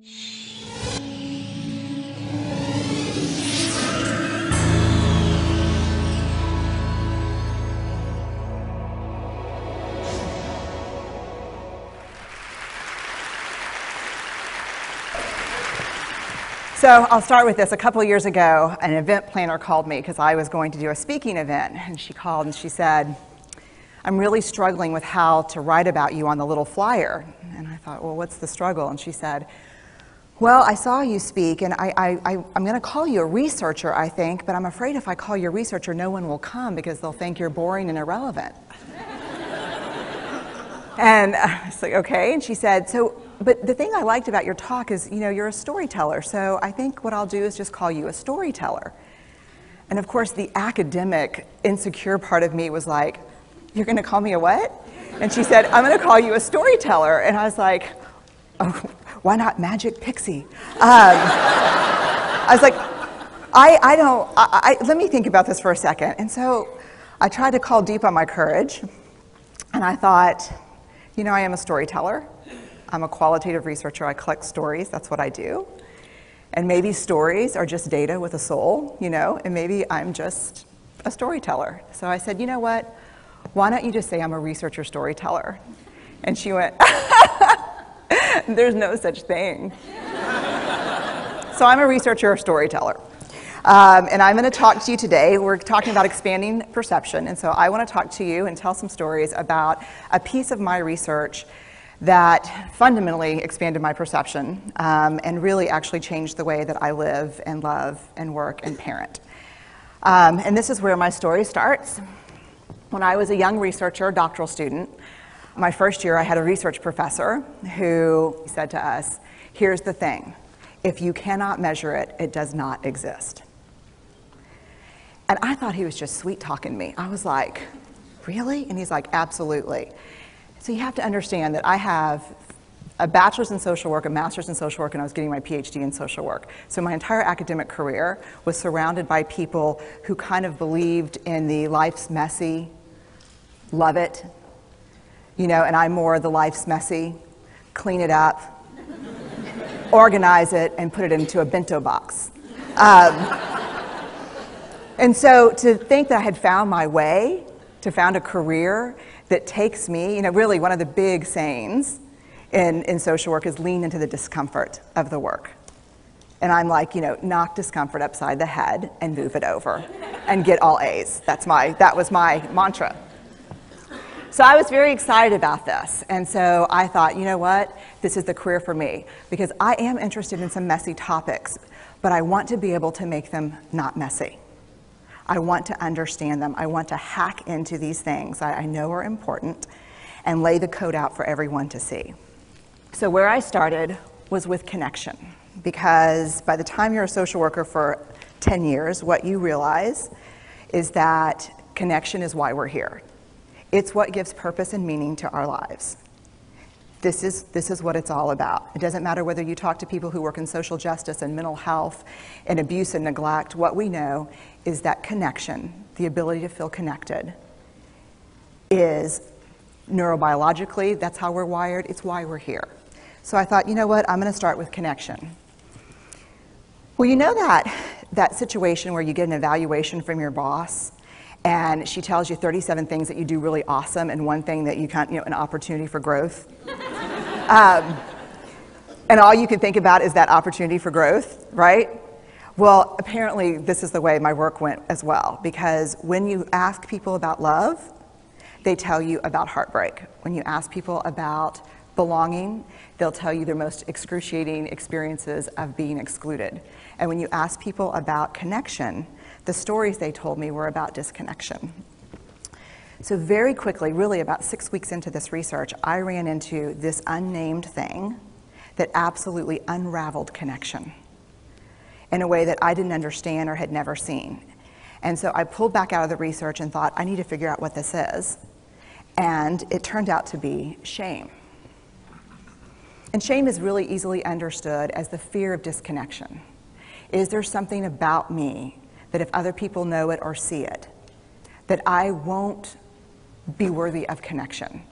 So I'll start with this. A couple of years ago, an event planner called me because I was going to do a speaking event. And she called and she said, I'm really struggling with how to write about you on the little flyer. And I thought, well, what's the struggle? And she said, well, I saw you speak, and I'm going to call you a researcher, I think, but I'm afraid if I call you a researcher, no one will come because they'll think you're boring and irrelevant. And I was like, okay. And she said, but the thing I liked about your talk is, you're a storyteller, so I think what I'll do is just call you a storyteller. And of course, the academic, insecure part of me was like, you're going to call me a what? And she said, I'm going to call you a storyteller. And I was like, oh, why not Magic Pixie? I was like, let me think about this for a second. And so I tried to call deep on my courage, and I thought, I am a storyteller. I'm a qualitative researcher. I collect stories. That's what I do. And maybe stories are just data with a soul, and maybe I'm just a storyteller. So I said, you know what? Why don't you just say I'm a researcher storyteller? And she went, there's no such thing. So I'm a researcher storyteller. And I'm going to talk to you today. We're talking about expanding perception. And so I want to talk to you and tell some stories about a piece of my research that fundamentally expanded my perception and really actually changed the way that I live and love and work and parent. And this is where my story starts. When I was a young researcher, doctoral student, my first year I had a research professor who said to us, here's the thing, if you cannot measure it, it does not exist. And I thought he was just sweet-talking me. I was like, really? And he's like, absolutely. So you have to understand that I have a bachelor's in social work, a master's in social work, and I was getting my PhD in social work. So my entire academic career was surrounded by people who kind of believed in the life's messy, love it, and I'm more the life's messy, clean it up, organize it, and put it into a bento box. And so to think that I had found my way, to found a career that takes me, really one of the big sayings in social work is lean into the discomfort of the work. And I'm like, knock discomfort upside the head and move it over and get all A's. That was my mantra. So I was very excited about this. And so I thought, you know what? This is the career for me because I am interested in some messy topics, but I want to be able to make them not messy. I want to understand them. I want to hack into these things I know are important and lay the code out for everyone to see. So where I started was with connection, because by the time you're a social worker for 10 years, what you realize is that connection is why we're here. It's what gives purpose and meaning to our lives. This is what it's all about. It doesn't matter whether you talk to people who work in social justice and mental health and abuse and neglect. What we know is that connection, the ability to feel connected, is neurobiologically, that's how we're wired, it's why we're here. So I thought, you know what, I'm going to start with connection. Well, that situation where you get an evaluation from your boss and she tells you 37 things that you do really awesome and one thing that you can't, an opportunity for growth. And all you can think about is that opportunity for growth, right? Well, apparently this is the way my work went as well, because when you ask people about love, they tell you about heartbreak. When you ask people about belonging, they'll tell you their most excruciating experiences of being excluded. And when you ask people about connection, the stories they told me were about disconnection. So very quickly, really about 6 weeks into this research, I ran into this unnamed thing that absolutely unraveled connection in a way that I didn't understand or had never seen. And so I pulled back out of the research and thought, I need to figure out what this is. And it turned out to be shame. And shame is really easily understood as the fear of disconnection. Is there something about me that if other people know it or see it, that I won't be worthy of connection?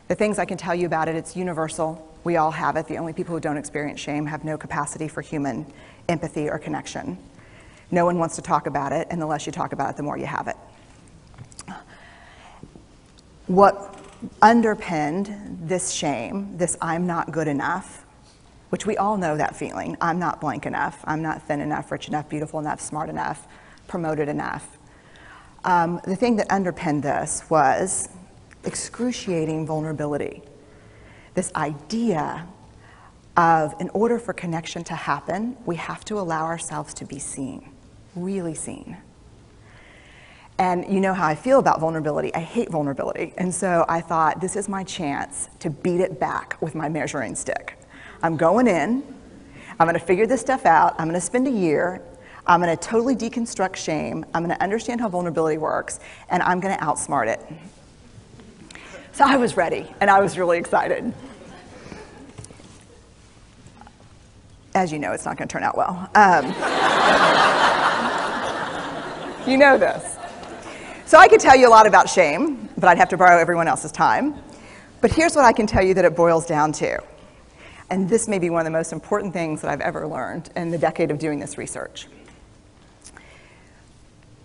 The things I can tell you about it, it's universal. We all have it. The only people who don't experience shame have no capacity for human empathy or connection. No one wants to talk about it, and the less you talk about it, the more you have it. What underpinned this shame, this I'm not good enough, which we all know that feeling, I'm not blank enough, I'm not thin enough, rich enough, beautiful enough, smart enough, promoted enough. The thing that underpinned this was excruciating vulnerability. This idea of, in order for connection to happen, we have to allow ourselves to be seen, really seen. And you know how I feel about vulnerability. I hate vulnerability. And so I thought, this is my chance to beat it back with my measuring stick. I'm going in, I'm going to figure this stuff out, I'm going to spend a year, I'm going to totally deconstruct shame, I'm going to understand how vulnerability works, and I'm going to outsmart it. So I was ready, and I was really excited. As you know, it's not going to turn out well. You know this. So I could tell you a lot about shame, but I'd have to borrow everyone else's time. But here's what I can tell you that it boils down to. And this may be one of the most important things that I've ever learned in the decade of doing this research.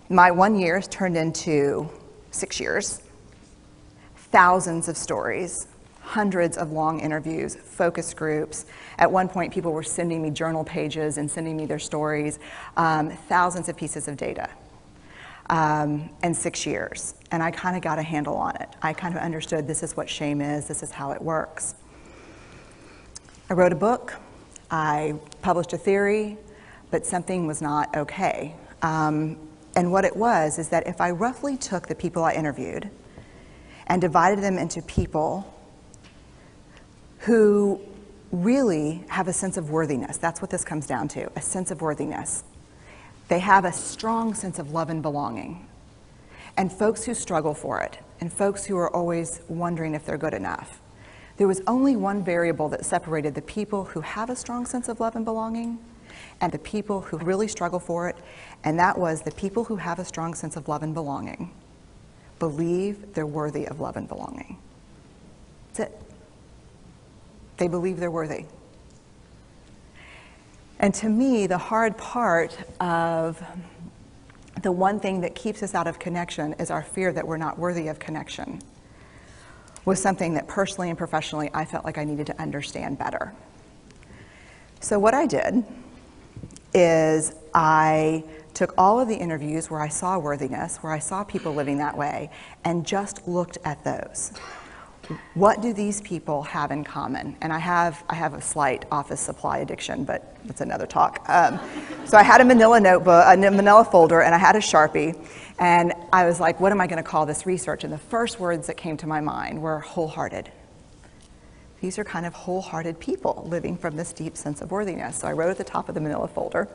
My 1 year has turned into 6 years, thousands of stories, hundreds of long interviews, focus groups. At one point, people were sending me journal pages and sending me their stories, thousands of pieces of data. And 6 years. And I kind of got a handle on it. I kind of understood this is what shame is, this is how it works. I wrote a book, I published a theory, but something was not okay. And what it was is that if I roughly took the people I interviewed and divided them into people who really have a sense of worthiness, that's what this comes down to, a sense of worthiness. They have a strong sense of love and belonging. And folks who struggle for it, and folks who are always wondering if they're good enough. There was only one variable that separated the people who have a strong sense of love and belonging and the people who really struggle for it, and that was the people who have a strong sense of love and belonging believe they're worthy of love and belonging. That's it. They believe they're worthy. And to me, the hard part of the one thing that keeps us out of connection is our fear that we're not worthy of connection, was something that personally and professionally I felt like I needed to understand better. So what I did is I took all of the interviews where I saw worthiness, where I saw people living that way, and just looked at those. What do these people have in common? And I have a slight office supply addiction, but that's another talk. So I had a manila notebook, a manila folder, and I had a Sharpie, and I was like, what am I going to call this research? And the first words that came to my mind were wholehearted. These are kind of wholehearted people living from this deep sense of worthiness. So I wrote at the top of the manila folder,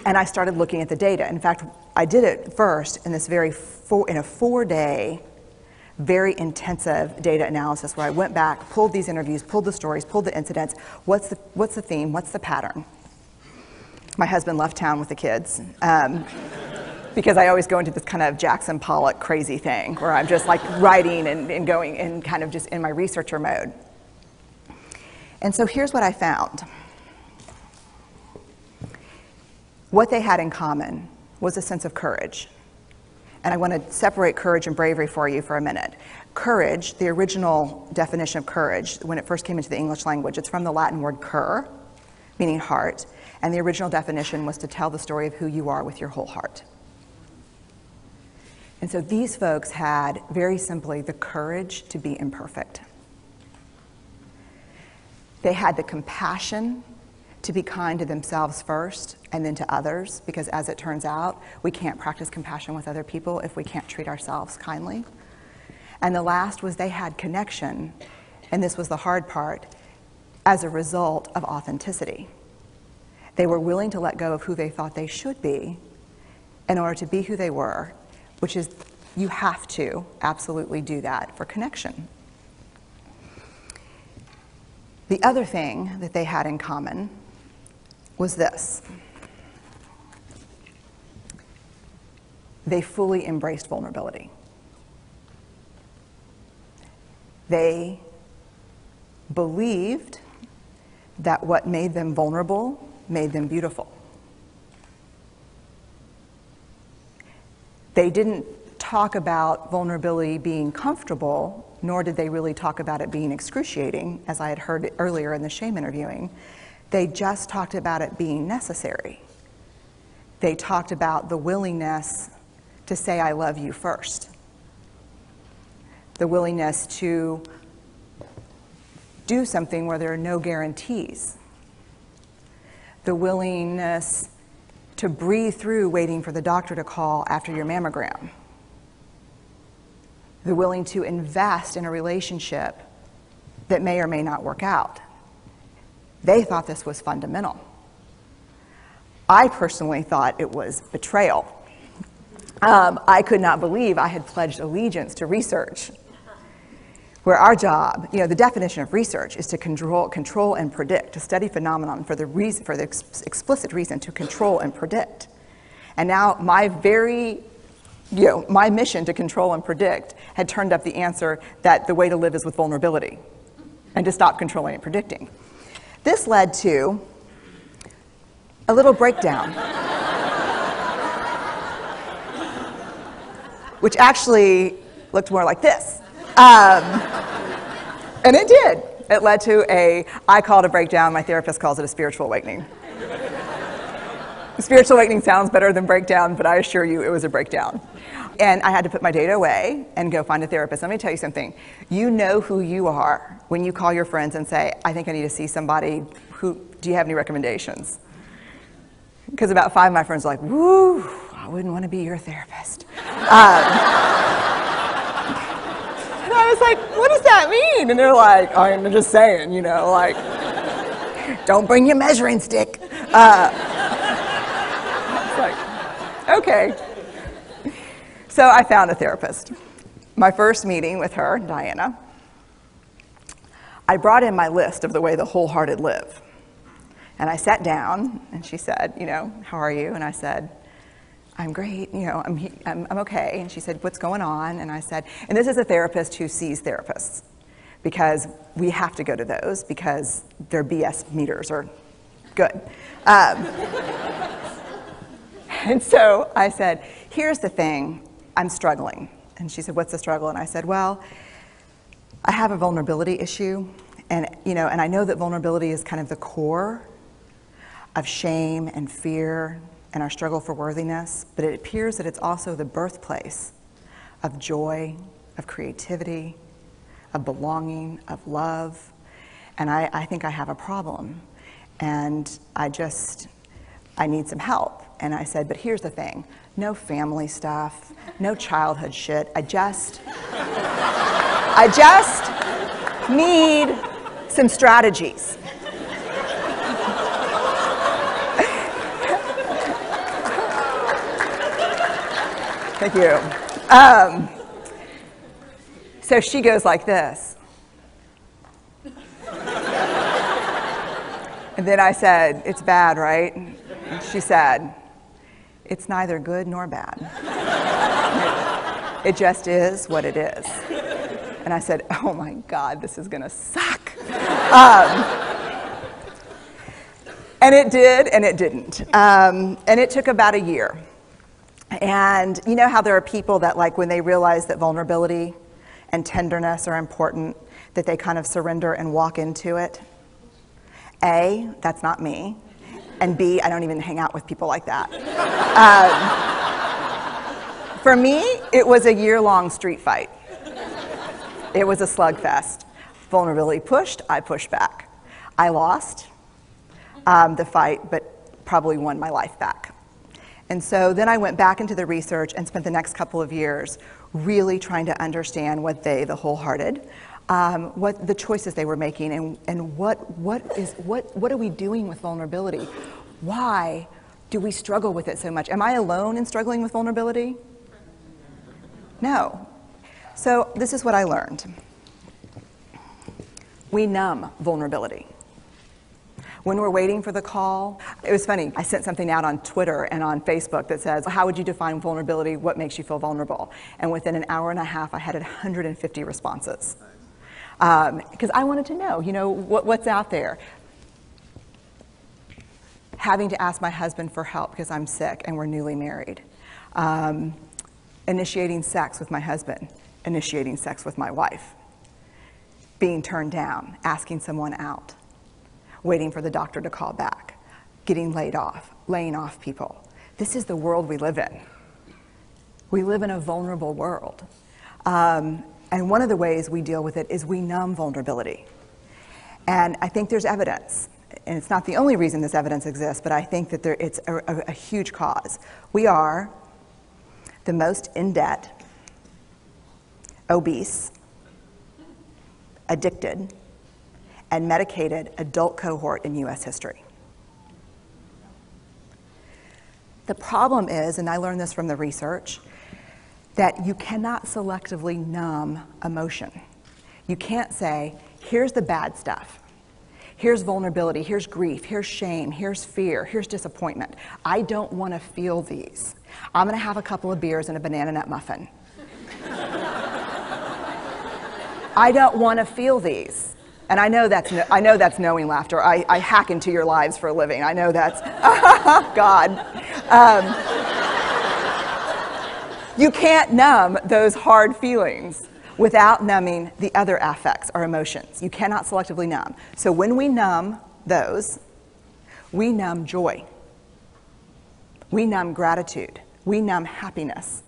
and I started looking at the data. In fact, I did it first in this in a 4-day, very intensive data analysis where I went back, pulled these interviews, pulled the stories, pulled the incidents. What's the theme? What's the pattern? My husband left town with the kids because I always go into this kind of Jackson Pollock crazy thing where I'm just like writing and going and kind of just in my researcher mode. And so here's what I found. What they had in common was a sense of courage. And I want to separate courage and bravery for you for a minute. Courage, the original definition of courage, when it first came into the English language, it's from the Latin word cur, meaning heart. And the original definition was to tell the story of who you are with your whole heart. And so these folks had, very simply, the courage to be imperfect. They had the compassion to be kind to themselves first and then to others, because as it turns out, we can't practice compassion with other people if we can't treat ourselves kindly. And the last was they had connection, and this was the hard part, as a result of authenticity. They were willing to let go of who they thought they should be in order to be who they were, which is, you have to absolutely do that for connection. The other thing that they had in common was this. They fully embraced vulnerability. They believed that what made them vulnerable made them beautiful. They didn't talk about vulnerability being comfortable, nor did they really talk about it being excruciating, as I had heard earlier in the shame interviewing. They just talked about it being necessary. They talked about the willingness to say, I love you first. The willingness to do something where there are no guarantees. The willingness to breathe through waiting for the doctor to call after your mammogram. The willing to invest in a relationship that may or may not work out. They thought this was fundamental. I personally thought it was betrayal. I could not believe I had pledged allegiance to research, where our job, the definition of research is to control and predict, to study phenomenon for the explicit reason to control and predict. And now my mission to control and predict had turned up the answer that the way to live is with vulnerability and to stop controlling and predicting. This led to a little breakdown, which actually looked more like this. And it did. It led to I call it a breakdown, my therapist calls it a spiritual awakening. Spiritual awakening sounds better than breakdown, but I assure you it was a breakdown. And I had to put my data away and go find a therapist. Let me tell you something. You know who you are when you call your friends and say, I think I need to see somebody. Do you have any recommendations? Because about 5 of my friends are like, woo, I wouldn't want to be your therapist. And I was like, what does that mean? And they're like, oh, I'm just saying, don't bring your measuring stick. It's like, okay. So I found a therapist. My first meeting with her, Diana, I brought in my list of the way the wholehearted live. And I sat down, and she said, how are you? And I said, I'm great, I'm okay. And she said, what's going on? And I said, and this is a therapist who sees therapists, because we have to go to those because their BS meters are good. And so I said, here's the thing, I'm struggling. And she said, what's the struggle? And I said, well, I have a vulnerability issue, and I know that vulnerability is kind of the core of shame and fear and our struggle for worthiness, but it appears that it's also the birthplace of joy, of creativity, of belonging, of love, and I think I have a problem, and I need some help. And I said, but here's the thing, no family stuff, no childhood shit, I just need some strategies. Thank you. So she goes like this. And then I said, it's bad, right? And she said, it's neither good nor bad. It just is what it is. And I said, oh my God, this is gonna suck. And it did, and it didn't. And it took about a year. And you know how there are people that, like, when they realize that vulnerability and tenderness are important, that they kind of surrender and walk into it? A, that's not me. And B, I don't even hang out with people like that. For me, it was a year-long street fight. It was a slugfest. Vulnerability pushed, I pushed back. I lost the fight, but probably won my life back. And so then I went back into the research and spent the next couple of years really trying to understand what the wholehearted, what the choices they were making, and what are we doing with vulnerability? Why do we struggle with it so much? Am I alone in struggling with vulnerability? No. So this is what I learned. We numb vulnerability. When we're waiting for the call, it was funny, I sent something out on Twitter and on Facebook that says, how would you define vulnerability? What makes you feel vulnerable? And within an hour and a half, I had 150 responses. because I wanted to know, what's out there. Having to ask my husband for help because I'm sick and we're newly married. Initiating sex with my husband, initiating sex with my wife. Being turned down, asking someone out, waiting for the doctor to call back, getting laid off, laying off people. This is the world we live in. We live in a vulnerable world. And one of the ways we deal with it is we numb vulnerability. And I think there's evidence, and it's not the only reason this evidence exists, but I think that it's a huge cause. We are the most in debt, obese, addicted, and medicated adult cohort in US history. The problem is, and I learned this from the research, that you cannot selectively numb emotion. You can't say, here's the bad stuff. Here's vulnerability, here's grief, here's shame, here's fear, here's disappointment. I don't want to feel these. I'm going to have a couple of beers and a banana nut muffin. I don't want to feel these. And I know that's knowing laughter. I hack into your lives for a living. I know that's, God. You can't numb those hard feelings without numbing the other affects or emotions. You cannot selectively numb. So when we numb those, we numb joy. We numb gratitude. We numb happiness.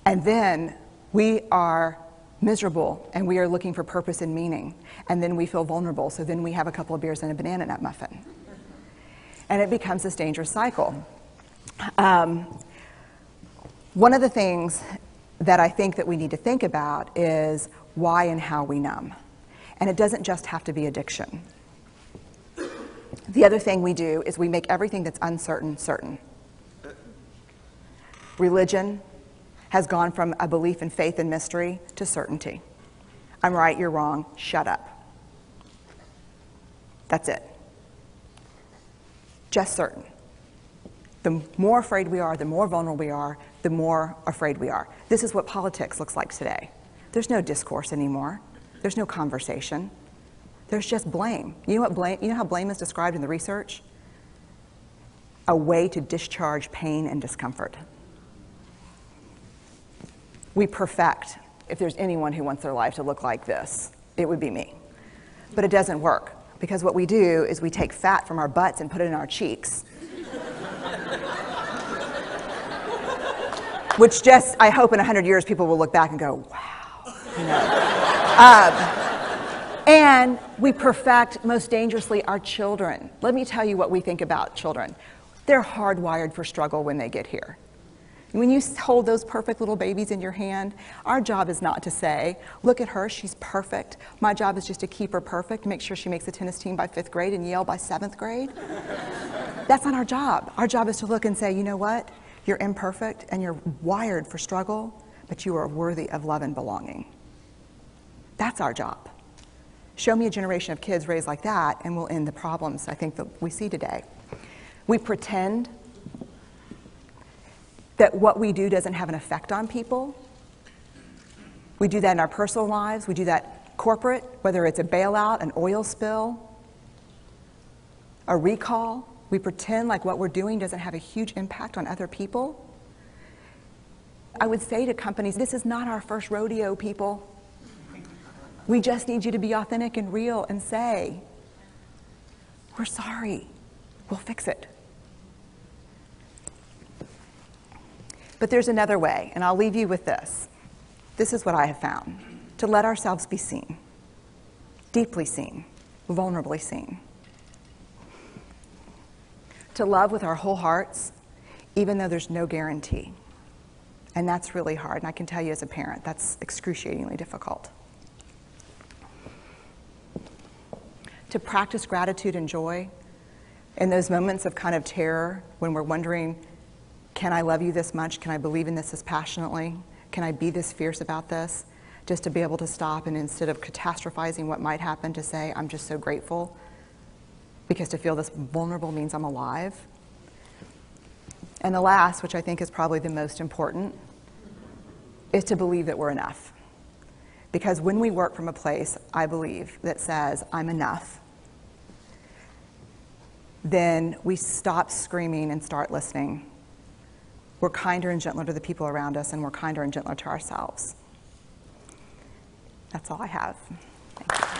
And then we are miserable and we are looking for purpose and meaning. And then we feel vulnerable, so then we have a couple of beers and a banana nut muffin. And it becomes this dangerous cycle. One of the things that I think that we need to think about is why and how we numb. And it doesn't just have to be addiction. The other thing we do is we make everything that's uncertain certain. Religion has gone from a belief in faith and mystery to certainty. I'm right, you're wrong, shut up. That's it. Just certain. The more afraid we are, the more vulnerable we are, the more afraid we are. This is what politics looks like today. There's no discourse anymore. There's no conversation. There's just blame. You know how blame is described in the research? A way to discharge pain and discomfort. We perfect. If there's anyone who wants their life to look like this, it would be me. But it doesn't work, because what we do is we take fat from our butts and put it in our cheeks. Which just, I hope in 100 years people will look back and go, wow. And we perfect, most dangerously, our children. Let me tell you what we think about children. They're hardwired for struggle when they get here. When you hold those perfect little babies in your hand, our job is not to say, look at her, she's perfect. My job is just to keep her perfect, make sure she makes the tennis team by 5th grade and Yale by 7th grade. That's not our job. Our job is to look and say, you know what? You're imperfect and you're wired for struggle, but you are worthy of love and belonging. That's our job. Show me a generation of kids raised like that and we'll end the problems I think that we see today. We pretend that what we do doesn't have an effect on people. We do that in our personal lives. We do that corporate, whether it's a bailout, an oil spill, a recall. We pretend like what we're doing doesn't have a huge impact on other people. I would say to companies, this is not our first rodeo, people. We just need you to be authentic and real and say, we're sorry, we'll fix it. But there's another way, and I'll leave you with this. This is what I have found. To let ourselves be seen, deeply seen, vulnerably seen. To love with our whole hearts, even though there's no guarantee. And that's really hard, and I can tell you as a parent, that's excruciatingly difficult. To practice gratitude and joy in those moments of kind of terror when we're wondering, can I love you this much? Can I believe in this as passionately? Can I be this fierce about this? Just to be able to stop and instead of catastrophizing what might happen, to say, I'm just so grateful. Because to feel this vulnerable means I'm alive. And the last, which I think is probably the most important, is to believe that we're enough. Because when we work from a place, I believe, that says, I'm enough, then we stop screaming and start listening. We're kinder and gentler to the people around us, and we're kinder and gentler to ourselves. That's all I have. Thank you.